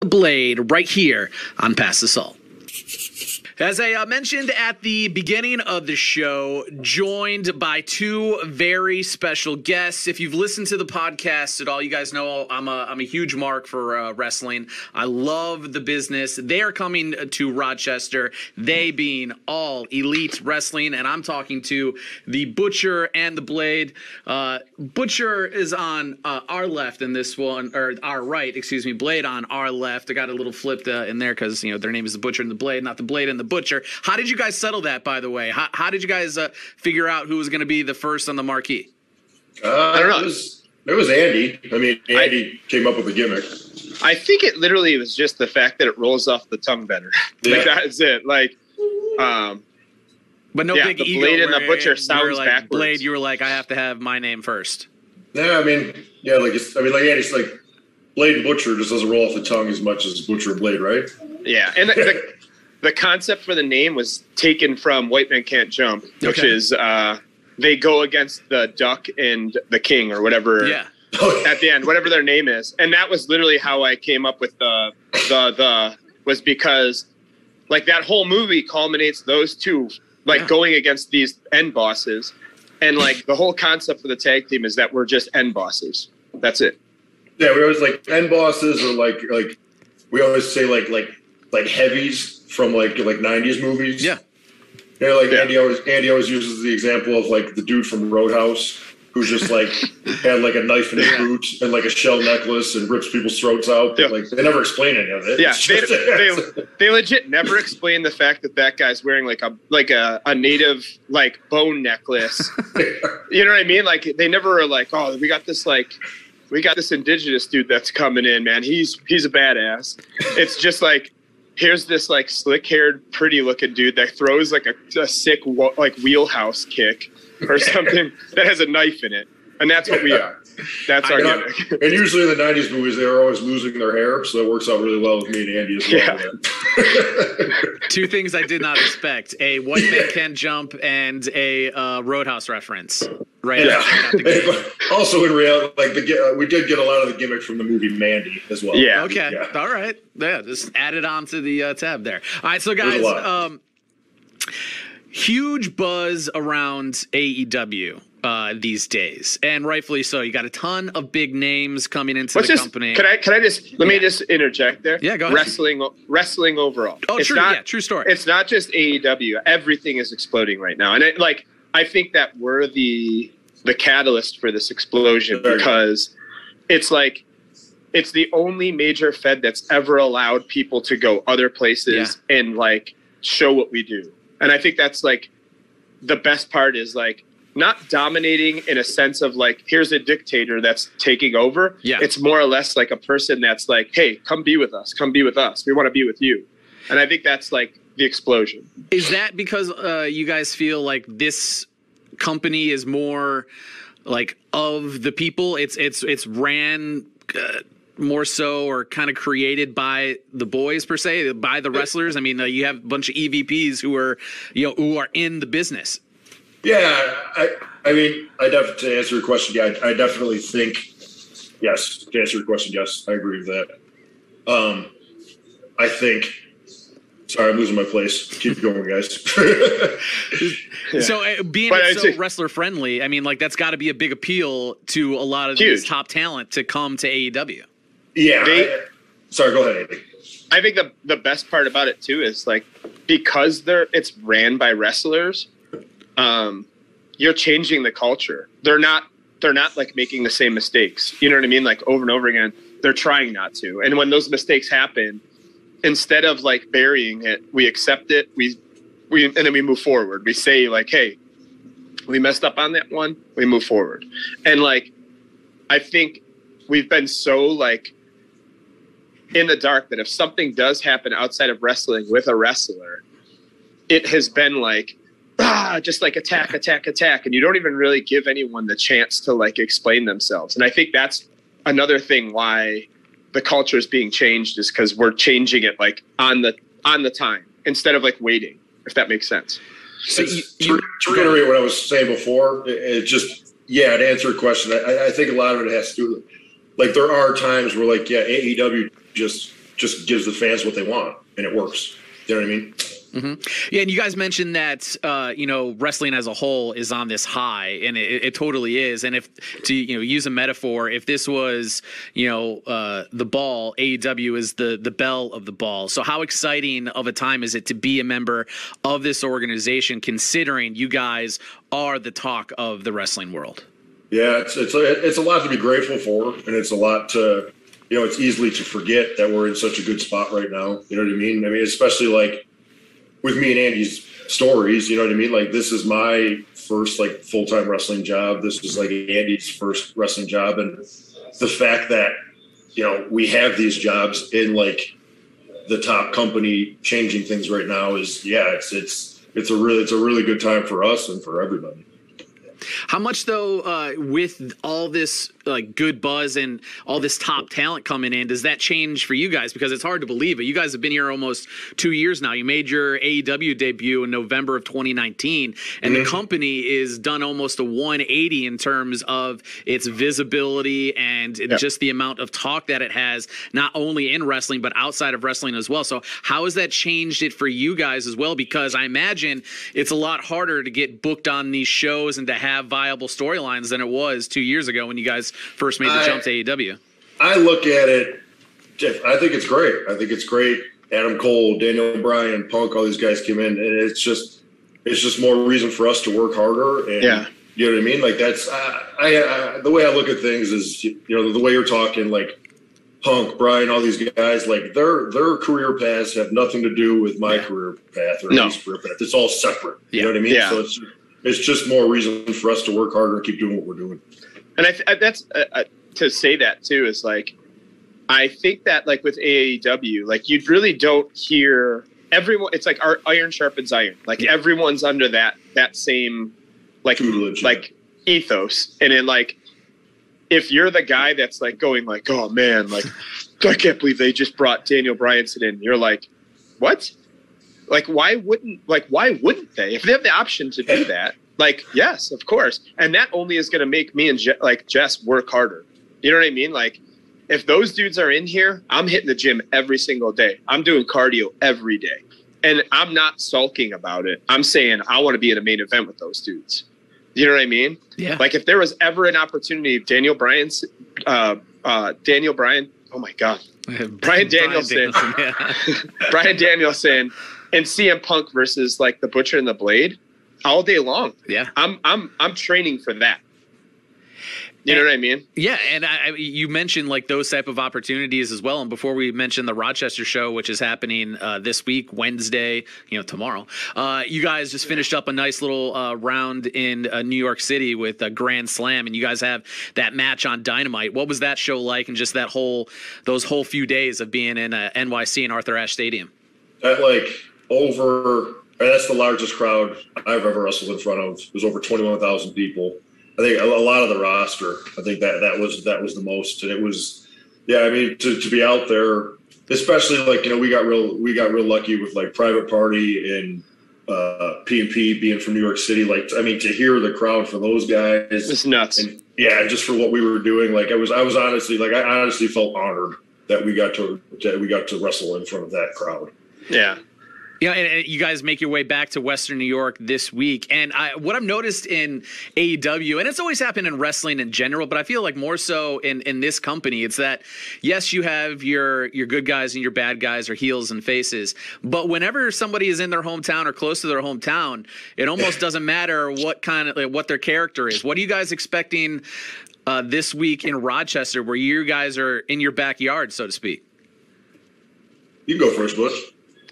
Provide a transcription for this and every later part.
Blade right here on Pass the Salt. As I mentioned at the beginning of the show, joined by two very special guests. If you've listened to the podcast at all, you guys know I'm a huge mark for wrestling. I love the business. They are coming to Rochester, they being All Elite Wrestling, and I'm talking to the Butcher and the Blade. Butcher is on our left in this one, or our right, excuse me, Blade on our left. I got a little flipped in there because, you know, their name is the Butcher and the Blade, not the Blade and the Butcher. How did you guys settle that, by the way? How did you guys figure out who was going to be the first on the marquee? I don't know. It was Andy. I mean, Andy came up with the gimmick. I think it literally was just the fact that it rolls off the tongue better. Yeah. Like, that's it. Like, but no big the ego. Blade and the Butcher sounds like, backwards. Blade, you were like, I have to have my name first. Yeah, I mean, yeah, like Andy's like Blade and Butcher just doesn't roll off the tongue as much as Butcher and Blade, right? Yeah, and the concept for the name was taken from White Man Can't Jump, which is they go against the Duck and the King or whatever. Yeah. At the end, whatever their name is, and that was literally how I came up with the was because like that whole movie culminates those two like going against these end bosses, and like the whole concept for the tag team is that we're just end bosses. That's it. Yeah, we always like end bosses, or like we always say like heavies from like 90s movies. Yeah. Yeah, like Andy always uses the example of like the dude from Roadhouse who's just like had like a knife in his boot and like a shell necklace and rips people's throats out. But, like they never explain any of it. Yeah, they legit never explain the fact that guy's wearing like a native like bone necklace. You know what I mean? Like they never are like, oh, we got this indigenous dude that's coming in, man. He's a badass. It's just like, here's this like slick-haired, pretty-looking dude that throws like a sick like wheelhouse kick or something that has a knife in it, and that's what we are. That's our gimmick. And usually in the 90s movies, they were always losing their hair, so that works out really well with me and Andy as well. Yeah. Two things I did not expect: a White Man Can't Jump and a Roadhouse reference. Right. Yeah. Also, in reality, like we did get a lot of the gimmick from the movie Mandy as well. Yeah. Okay. Yeah. All right. Yeah. Just add it on to the tab there. All right. So, guys, huge buzz around AEW these days, and rightfully so. You got a ton of big names coming into the company. Can I just let me just interject there? Yeah. Go ahead. Wrestling overall. Oh, true. Yeah. True story. It's not just AEW. Everything is exploding right now, and I think that we're the catalyst for this explosion because it's like it's the only major fed that's ever allowed people to go other places and like show what we do. And I think that's like the best part is like not dominating in a sense of like, here's a dictator that's taking over. Yeah. It's more or less like a person that's like, hey, come be with us. Come be with us. We want to be with you. And I think that's like the explosion. Is that because you guys feel like this company is more like of the people? It's ran more so, or kind of created by the boys per se, by the wrestlers. I mean, you have a bunch of EVPs who are in the business. Yeah, I mean, to answer your question, I definitely think yes. To answer your question, yes, I agree with that. I think. Sorry, I'm losing my place. Keep going, guys. So being so wrestler friendly, I mean, like that's got to be a big appeal to a lot of these top talent to come to AEW. Yeah. Sorry, go ahead, Andy. I think the best part about it too is like because it's ran by wrestlers, you're changing the culture. They're not like making the same mistakes. You know what I mean? Like over and over again, they're trying not to. And when those mistakes happen, instead of like burying it, we accept it. We and then we move forward. We say like, hey, we messed up on that one. We move forward. And like, I think we've been so like in the dark that if something does happen outside of wrestling with a wrestler, it has been like, just like attack. And you don't even really give anyone the chance to like explain themselves. And I think that's another thing why the culture is being changed is because we're changing it like on the time instead of like waiting, if that makes sense. So to reiterate what I was saying before, it just, to answer your question, I think a lot of it has to do with, like, there are times where, like, AEW just just gives the fans what they want, and it works. You know what I mean? Mm-hmm. Yeah, and you guys mentioned that wrestling as a whole is on this high, and it totally is. And if to use a metaphor, if this was the ball, AEW is the bell of the ball. So how exciting of a time is it to be a member of this organization, considering you guys are the talk of the wrestling world? Yeah, it's a lot to be grateful for, and it's a lot to it's easily to forget that we're in such a good spot right now. You know what I mean? I mean, especially like with me and Andy's stories, you know what I mean? Like, this is my first like full-time wrestling job. This is like Andy's first wrestling job. And the fact that, we have these jobs in like the top company changing things right now is, it's a really good time for us and for everybody. How much, though, with all this like good buzz and all this top talent coming in, does that change for you guys? Because it's hard to believe it. You guys have been here almost 2 years now. You made your AEW debut in November of 2019, and the company is done almost a 180 in terms of its visibility and just the amount of talk that it has, not only in wrestling, but outside of wrestling as well. So how has that changed it for you guys as well? Because I imagine it's a lot harder to get booked on these shows and to have viable storylines than it was 2 years ago when you guys first made the jump to AEW. I look at it, I think it's great. I think it's great. Adam Cole, Daniel Bryan, Punk, all these guys came in, and it's just more reason for us to work harder. And you know what I mean? Like, that's the way I look at things is, the way you're talking, like Punk, Bryan, all these guys, like their career paths have nothing to do with my career path or his career path. It's all separate. You know what I mean? Yeah. So it's just more reason for us to work harder and keep doing what we're doing. And that's to say that too is like, I think that like with AEW, like you really don't hear everyone. It's like our iron sharpens iron. Like everyone's under that same like tutelage, like ethos. And then like if you're the guy that's like going like, oh man, like I can't believe they just brought Daniel Bryanson in. You're like, what? Like why wouldn't they? If they have the option to do that, like yes, of course. And that only is going to make me and Jess work harder. You know what I mean? Like if those dudes are in here, I'm hitting the gym every single day. I'm doing cardio every day. And I'm not sulking about it. I'm saying I want to be in a main event with those dudes. You know what I mean? Yeah. Like if there was ever an opportunity, Daniel Bryan, oh my God. Bryan Danielson. Bryan Danielson and CM Punk versus like the Butcher and the Blade all day long. Yeah. I'm training for that. You know what I mean? Yeah, and you mentioned like those type of opportunities as well. And before we mention the Rochester show, which is happening this week, Wednesday, tomorrow, you guys just finished up a nice little round in New York City with a Grand Slam, and you guys have that match on Dynamite. What was that show like, and just those whole few days of being in NYC and Arthur Ashe Stadium? That's the largest crowd I've ever wrestled in front of. It was over 21,000 people. I think a lot of the roster. I think that was the most, and it was, I mean, to be out there, especially like we got real lucky with like Private Party and P&P being from New York City. Like, I mean, to hear the crowd for those guys, it's nuts. And just for what we were doing, like I honestly felt honored that we got to wrestle in front of that crowd. Yeah. And you guys make your way back to Western New York this week. And what I've noticed in AEW, and it's always happened in wrestling in general, but I feel like more so in this company, it's that, yes, you have your good guys and your bad guys or heels and faces. But whenever somebody is in their hometown or close to their hometown, it almost doesn't matter what their character is. What are you guys expecting this week in Rochester, where you guys are in your backyard, so to speak? You go first, Bush.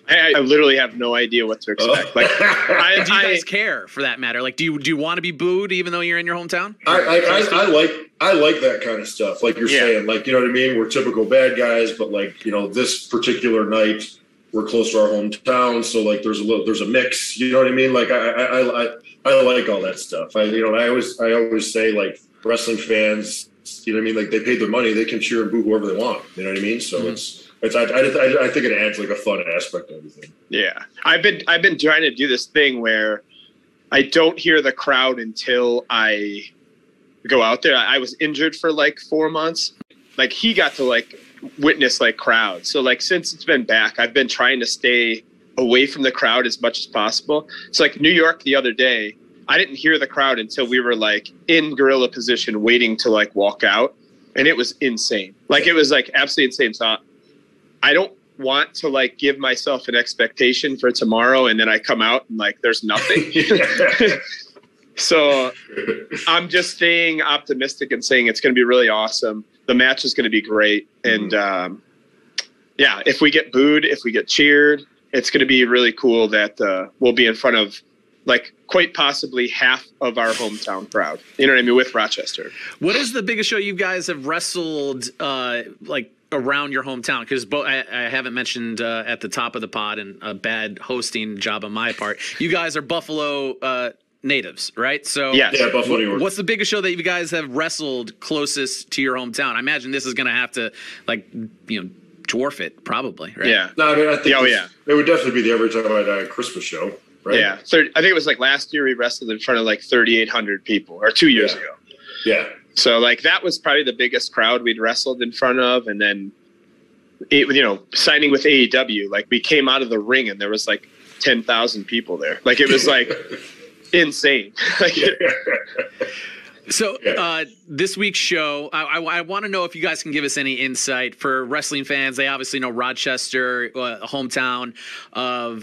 I literally have no idea what to expect. Like, do you guys care for that matter? Like, do you want to be booed even though you're in your hometown? I like that kind of stuff. Like you're saying, like, you know what I mean? We're typical bad guys, but like, this particular night we're close to our hometown, so like there's a mix. You know what I mean? Like I like all that stuff. I always say like wrestling fans, you know what I mean? Like they paid their money, they can cheer and boo whoever they want. You know what I mean? So I think it adds like a fun aspect to everything. Yeah, I've been trying to do this thing where I don't hear the crowd until I go out there. I was injured for like 4 months. Like he got to like witness like crowds. So like since it's been back, I've been trying to stay away from the crowd as much as possible. So like New York the other day, I didn't hear the crowd until we were like in gorilla position waiting to like walk out. And it was insane. Like it was like absolutely insane. So I don't want to like give myself an expectation for tomorrow and then I come out and like there's nothing. So I'm just staying optimistic and saying it's going to be really awesome. The match is going to be great. And yeah, if we get booed, if we get cheered, it's going to be really cool that we'll be in front of like quite possibly half of our hometown crowd. You know what I mean? With Rochester. What is the biggest show you guys have wrestled like around your hometown? Because I haven't mentioned at the top of the pod, and a bad hosting job on my part. You guys are Buffalo natives, right? So yes. Yeah, Buffalo, New York. What's the biggest show that you guys have wrestled closest to your hometown? I imagine this is going to have to like, you know, dwarf it probably, right? Yeah. No, I mean, I think yeah. it would definitely be the Every Time I Die Christmas show, right? Yeah. I think it was like last year we wrestled in front of like 3,800 people, or 2 years ago. Yeah. So like that was probably the biggest crowd we'd wrestled in front of. And then, you know, signing with AEW, like we came out of the ring and there was like 10,000 people there. Like it was like insane. So this week's show, I want to know if you guys can give us any insight for wrestling fans. They obviously know Rochester, hometown of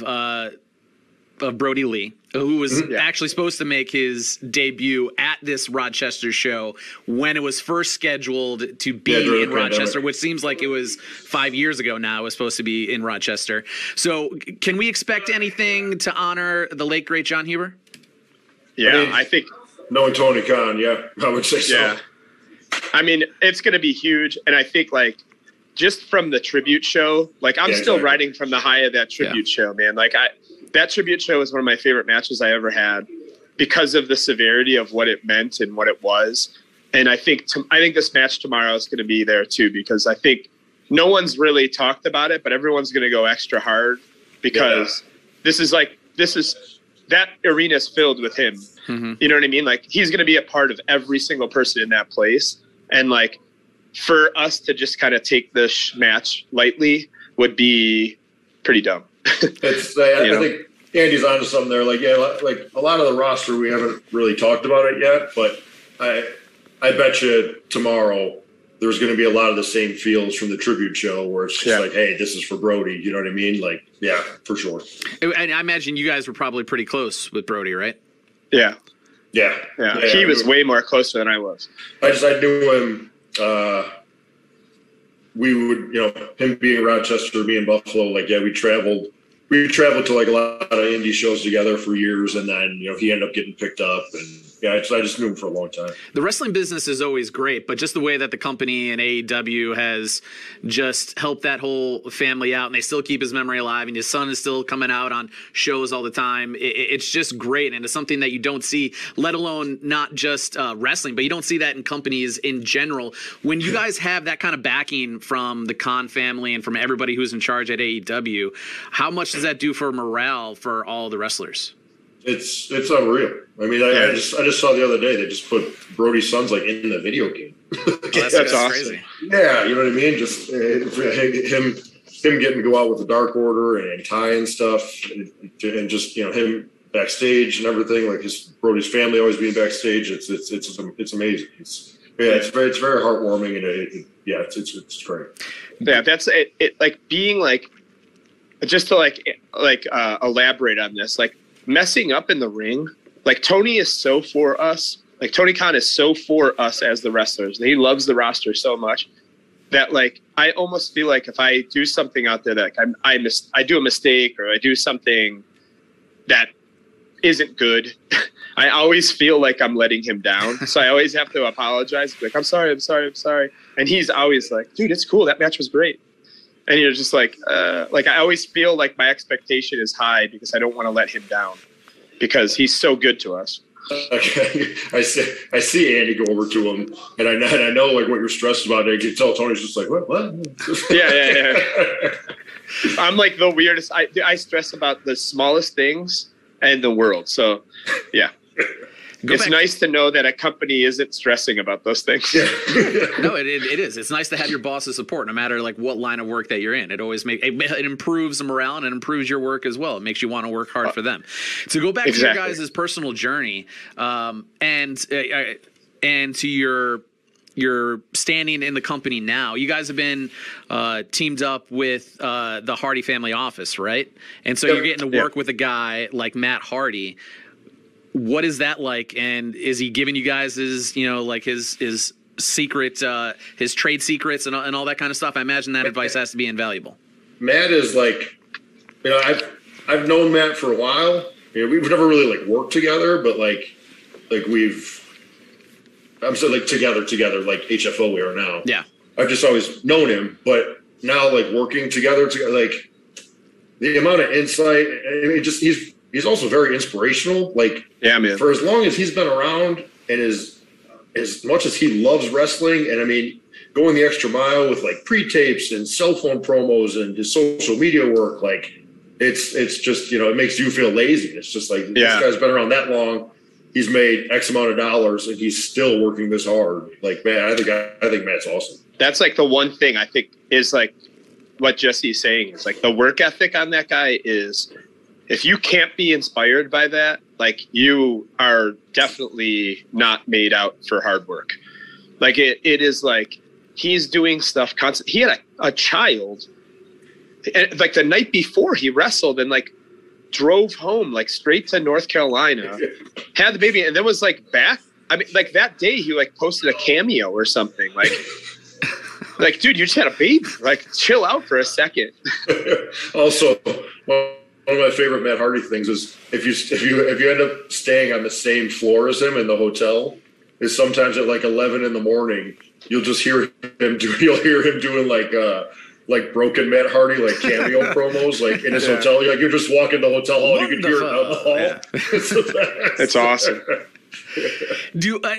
Brody Lee, who was actually supposed to make his debut at this Rochester show when it was first scheduled to be in Rochester, which seems like it was 5 years ago now. It was supposed to be in Rochester. So can we expect anything to honor the late, great John Huber? Yeah, I think... Knowing Tony Khan, yeah, I would say so. Yeah. I mean, it's going to be huge. And I think, like, just from the tribute show, like, I'm still riding from the high of that tribute show, man. Like, that tribute show is one of my favorite matches I ever had because of the severity of what it meant and what it was. And I think this match tomorrow is going to be there, too, because I think no one's really talked about it, but everyone's going to go extra hard because that arena is filled with him. Mm-hmm. You know what I mean? Like he's going to be a part of every single person in that place. And like for us to just kind of take this match lightly would be pretty dumb. It's I think Andy's onto something there. Like, yeah, like a lot of the roster, we haven't really talked about it yet, but I bet you tomorrow there's going to be a lot of the same feels from the tribute show where it's just like, hey, this is for Brody. You know what I mean? Like, yeah, for sure. And I imagine you guys were probably pretty close with Brody, right? Yeah. Yeah. He was way more closer than I was. I knew him. We would, you know, him being Rochester, me in Buffalo, like, yeah, we traveled to like a lot of indie shows together for years. And then, you know, he ended up getting picked up and I just knew him for a long time. The wrestling business is always great, but just the way that the company and AEW has just helped that whole family out, and they still keep his memory alive, and his son is still coming out on shows all the time. It's just great, and it's something that you don't see, let alone not just wrestling, but you don't see that in companies in general. When you guys have that kind of backing from the Khan family and from everybody who's in charge at AEW, how much does that do for morale for all the wrestlers? It's unreal. I mean, I just saw the other day they just put Brody's son's like in the video game. That's awesome. Crazy. Yeah, you know what I mean. Just him getting to go out with the Dark Order and Ty and stuff, and just, you know, him backstage and everything. Like Brody's family always being backstage. It's amazing. It's very heartwarming and it's great. Yeah, that's it. Like being like, just to elaborate on this, like. Messing up in the ring, like Tony is so for us. Like Tony Khan is so for us as the wrestlers. He loves the roster so much that like I almost feel like if I do something out there that I do a mistake or I do something that isn't good, I always feel like I'm letting him down. So I always have to apologize. Like I'm sorry. And he's always like, dude, it's cool. That match was great. And you're just like I always feel like my expectation is high because I don't want to let him down because he's so good to us. Okay. I see Andy go over to him, and I know like what you're stressed about. And I can tell Tony's just like, what? Yeah. I'm like the weirdest. I stress about the smallest things in the world. So, yeah. It's nice to know that a company isn't stressing about those things. Yeah. No, it is. It's nice to have your boss's support, no matter like what line of work that you're in. It always it improves the morale and it improves your work as well. It makes you want to work hard for them. To go back to your guys' personal journey, and to your standing in the company now. You guys have been teamed up with the Hardy family office, right? And so you're getting to work with a guy like Matt Hardy. What is that like? And is he giving you guys his, like his secret, his trade secrets and all that kind of stuff? I imagine that advice has to be invaluable. Matt is like, I've known Matt for a while. We've never really like worked together, but like I'm so like together like HFO we are now. Yeah. I've just always known him, but now like working together, like the amount of insight, he's also very inspirational. Like, yeah, man. For as long as he's been around and as much as he loves wrestling, and I mean, going the extra mile with like pre-tapes and cell phone promos and his social media work, like it's just, it makes you feel lazy. It's just like, this guy's been around that long. He's made X amount of dollars and he's still working this hard. Like, man, I think Matt's awesome. That's like the one thing I think is like what Jesse's saying is like the work ethic on that guy is, if you can't be inspired by that, like you are definitely not made out for hard work. Like it is like he's doing stuff constant. He had a child, and like the night before he wrestled and like drove home like straight to North Carolina, had the baby, and then was like back. I mean, like that day he like posted a cameo or something. Like, like dude, you just had a baby. Like, chill out for a second. Also, one of my favorite Matt Hardy things is if you end up staying on the same floor as him in the hotel, is sometimes at like 11 in the morning, you'll just hear him doing like broken Matt Hardy, like cameo promos, like in his hotel. Like you're just walking the hotel hall and you can hear it down the hall. Yeah. It's awesome.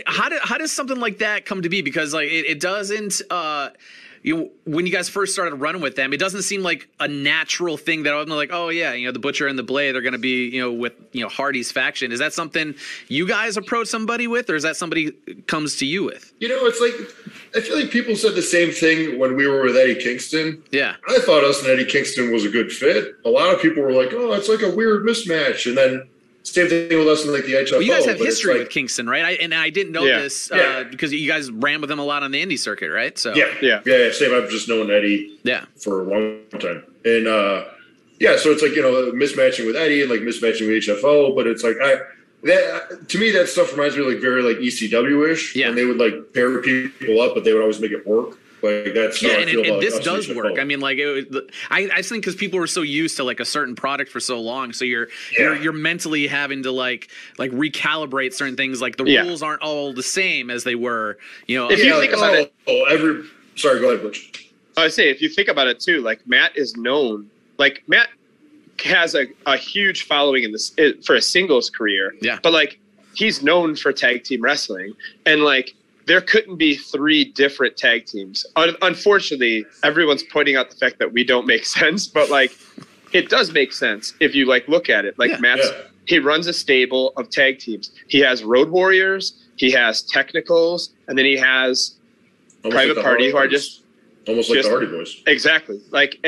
How does something like that come to be? Because like it doesn't when you guys first started running with them, it doesn't seem like a natural thing that I'm like, oh yeah, the Butcher and the Blade are going to be, with, Hardy's faction. Is that something you guys approach somebody with, or is that somebody comes to you with? It's like, I feel like people said the same thing when we were with Eddie Kingston. Yeah. I thought us and Eddie Kingston was a good fit. A lot of people were like, oh, it's like a weird mismatch. And then same thing with us in like the HFO. Well, you guys have history with Kingston, right? I didn't know this because you guys ran with him a lot on the indie circuit, right? So yeah. Same. I've just known Eddie for a long time, and so it's like mismatching with Eddie and like mismatching with HFO, but it's like to me that stuff reminds me of like very like ECW-ish. Yeah, and they would like pair people up, but they would always make it work. Like that's and this does work. I mean, like I think because people were so used to like a certain product for so long, so you're mentally having to like recalibrate certain things. Like the rules aren't all the same as they were. If you think about it, sorry, go ahead, Butch. I say if you think about it too, like Matt is known. Like Matt has a huge following in this for a singles career. Yeah, but like he's known for tag team wrestling, and like. There couldn't be 3 different tag teams. Unfortunately, everyone's pointing out the fact that we don't make sense, but like it does make sense if you like look at it. Like he runs a stable of tag teams. He has Road Warriors, he has Technicals, and then he has Private Party, who are just almost like the Hardy Boys. Exactly. Like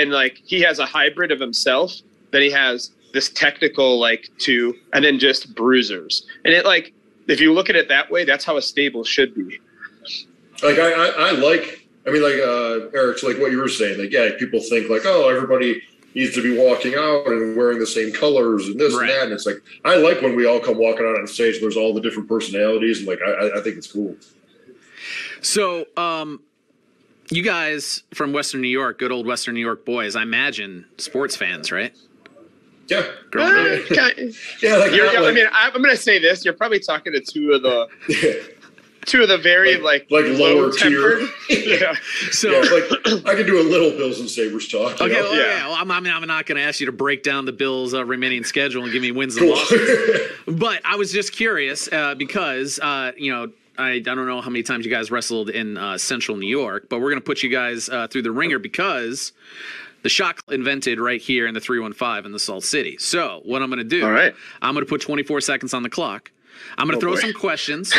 he has a hybrid of himself. Then he has this technical like 2, and then just bruisers. And it like if you look at it that way, that's how a stable should be. Like Eric's like what you were saying. Like people think like, oh, everybody needs to be walking out and wearing the same colors and this and that. And it's like I like when we all come walking out on stage. There's all the different personalities, and like I think it's cool. So, you guys from Western New York, good old Western New York boys, I imagine sports fans, right? Yeah. I mean, I'm going to say this. You're probably talking to two of the very like lower tier. Yeah. So I can do a little Bills and Sabres talk. Okay. Well, I'm not going to ask you to break down the Bills' remaining schedule and give me wins and losses. But I was just curious because I don't know how many times you guys wrestled in Central New York, but we're going to put you guys through the ringer because the shot invented right here in the 315 in the Salt City. So what I'm going to do, all right, I'm going to put 24 seconds on the clock. I'm going to throw boy. some questions,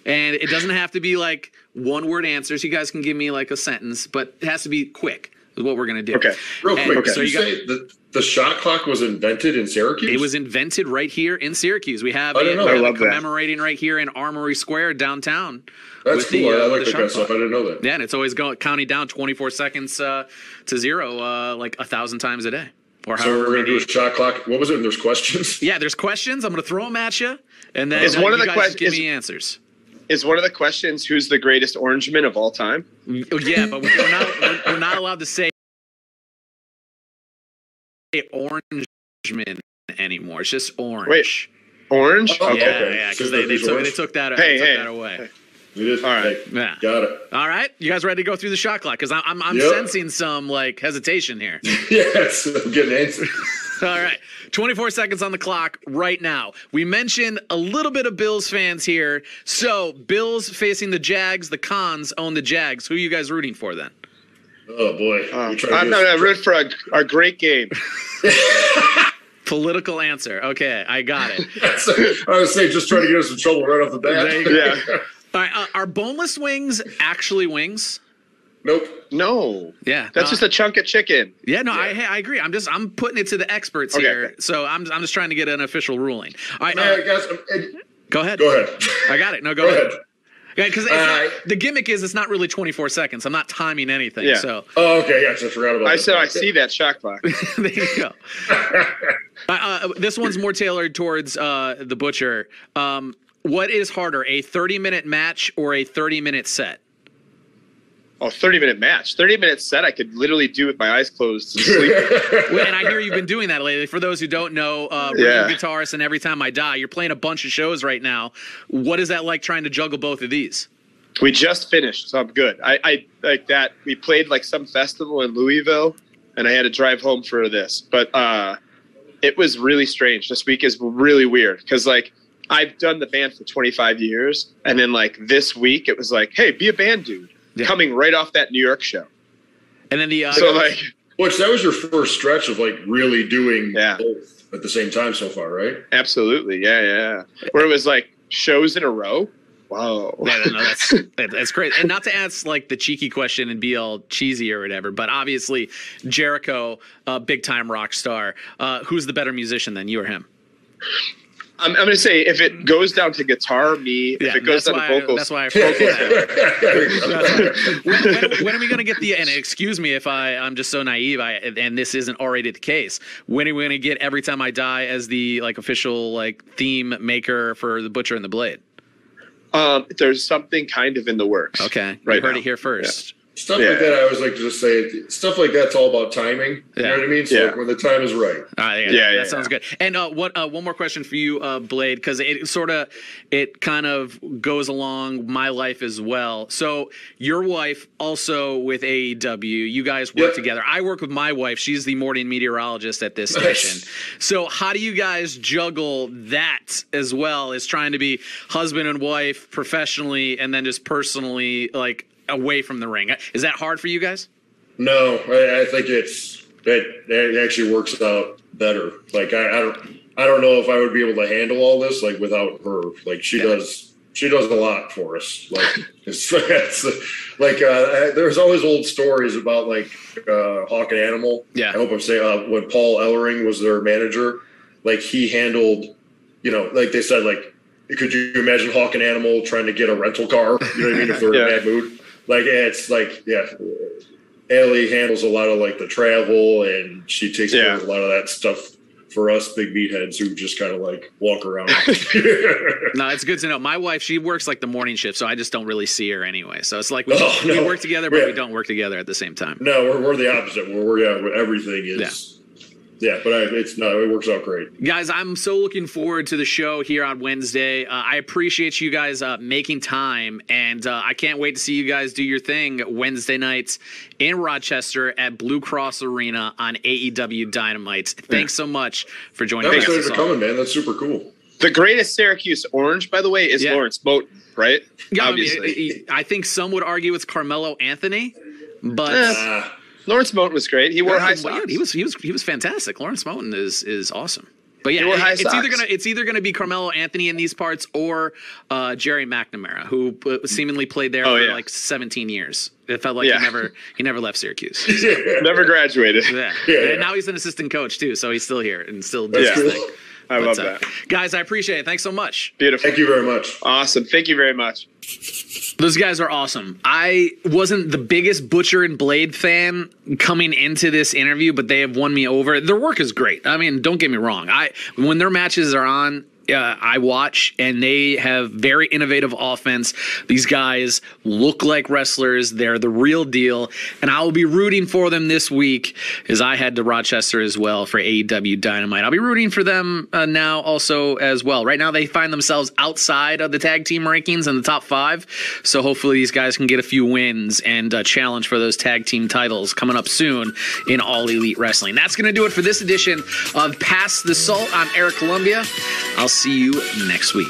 and it doesn't have to be like one-word answers. You guys can give me like a sentence, but it has to be quick is what we're going to do. Okay. Real And quick, so did you you got- say the shot clock was invented in Syracuse? It was invented right here in Syracuse. We have I didn't know. we I have love it that. commemorating right here in Armory Square downtown. That's with cool. I like the that shot kind of stuff. clock. I didn't know that. Yeah, and it's always counting down 24 seconds to 0, like 1,000 times a day, or So however we're going to do many. a shot clock. What was it? And there's questions? Yeah, there's questions. I'm going to throw them at you, and then Is one of you the guys just give is- me answers. Is one of the questions who's the greatest Orangeman of all time? Yeah, but we're not allowed to say Orangeman anymore. It's just orange. Orange? Oh, Okay. Yeah, okay. yeah, So because that they is took orange? that Hey, they took hey. that away. It is. All right. Hey, Yeah. got it. All right, you guys ready to go through the shot clock? Because I'm Yep. sensing some like hesitation here. Yes, I'm getting answers. All right, 24 seconds on the clock right now. We mentioned a little bit of Bills fans here. So Bills facing the Jags. The Cons own the Jags. Who are you guys rooting for then? Oh boy. You trying to I'm get us- going to root for a great game. Political answer. Okay, I got it. I was saying, just trying to get us in trouble right off the bat. There you go. Yeah. All right, are boneless wings actually wings? Nope. No. Yeah, That's no, just a chunk of chicken. yeah. No, I agree. I'm putting it to the experts Okay, here. okay. So I'm just trying to get an official ruling. All right, Man, guys, go ahead. go ahead. I got it. No, go Go ahead. ahead. Yeah, because Uh, the gimmick is it's not really 24 seconds. I'm not timing anything. Yeah. So Oh, okay. Yes, I forgot about I that. said I see that shot clock. there you go. This one's more tailored towards the butcher. What is harder, a 30-minute match or a 30-minute set? Oh, 30-minute match. 30-minute set I could literally do with my eyes closed and sleep. Well, and I hear you've been doing that lately. For those who don't know, Yeah. guitarist and Every Time I Die, you're playing a bunch of shows right now. What is that like trying to juggle both of these? We just finished, so I'm good. I like that. We played like some festival in Louisville, and I had to drive home for this. But it was really strange. This week is really weird because like I've done the band for 25 years, and then like this week it was like, hey, be a band dude. Yeah. Coming right off that New York show. And then the So like, Which that was your first stretch of like really doing Yeah. both at the same time so far, right? absolutely, yeah. Where it was like shows in a row. Whoa. Yeah, no, that's great. And not to ask like the cheeky question and be all cheesy or whatever, but obviously Jericho, big time rock star. Who's the better musician than you or him? I'm going to say if it goes down to guitar, me. If it goes down to vocals, That's why I focus when are we going to get the, and excuse me if I'm just so naive, and this isn't already the case, when are we going to get Every Time I Die as the like official like theme maker for The Butcher and the Blade? there's something kind of in the works. Okay, Right you heard now. it here first. Stuff Yeah. like that, I always like to just say, stuff like that's all about timing. You Yeah. know what I mean? So Yeah. like, when the time is right. All right, Yeah, that sounds good. And one more question for you, Blade, because it kind of goes along my life as well. So your wife also with AEW, you guys work Yep. together. I work with my wife. She's the morning meteorologist at this station. So how do you guys juggle that as well as trying to be husband and wife professionally and then just personally like away from the ring? Is that hard for you guys? No, I think that actually works out better. Like I don't know if I would be able to handle all this like without her. Like she does a lot for us. Like it's like there's always old stories about like Hawk and Animal. Yeah. I hope I'm saying when Paul Ellering was their manager, like he handled, like they said, like could you imagine Hawk and Animal trying to get a rental car? You know what I mean? If they're in a Yeah. bad mood. Like it's like Allie handles a lot of like the travel and she takes care of a lot of that stuff for us big meatheads who just kind of like walk around. No, it's good to know. My wife, she works like the morning shift, so I just don't really see her anyway. So it's like we Oh, no. work together, but Yeah. we don't work together at the same time. No, we're the opposite. We're everything is but it works out great. Guys, I'm so looking forward to the show here on Wednesday. I appreciate you guys making time, and I can't wait to see you guys do your thing Wednesday nights in Rochester at Blue Cross Arena on AEW Dynamite. Thanks so much for joining Thanks us. for coming, man. That's super cool. The greatest Syracuse orange, by the way, is Yeah. Lawrence Moten, right? Yeah, Obviously. I think some would argue it's Carmelo Anthony, but Lawrence Moten was great. He wore high yeah, socks. he was fantastic. Lawrence Moten is awesome. But yeah, They were high it's either gonna be Carmelo Anthony in these parts or Jerry McNamara, who seemingly played there for like 17 years. It felt like he never left Syracuse. So. Never graduated. Yeah. And now he's an assistant coach too, so he's still here and still does his thing. I love that. Guys, I appreciate it. Thanks so much. Beautiful. Thank you very much. Awesome. Thank you very much. Those guys are awesome. I wasn't the biggest Butcher and Blade fan coming into this interview, but they have won me over. Their work is great. I mean, don't get me wrong. When their matches are on, I watch, and they have very innovative offense. These guys look like wrestlers. They're the real deal, and I will be rooting for them this week as I head to Rochester as well for AEW Dynamite. I'll be rooting for them now also as well. Right now, they find themselves outside of the tag team rankings in the top 5, so hopefully these guys can get a few wins and challenge for those tag team titles coming up soon in All Elite Wrestling. That's going to do it for this edition of Pass the Salt. I'm Eric Columbia. I'll see you next week.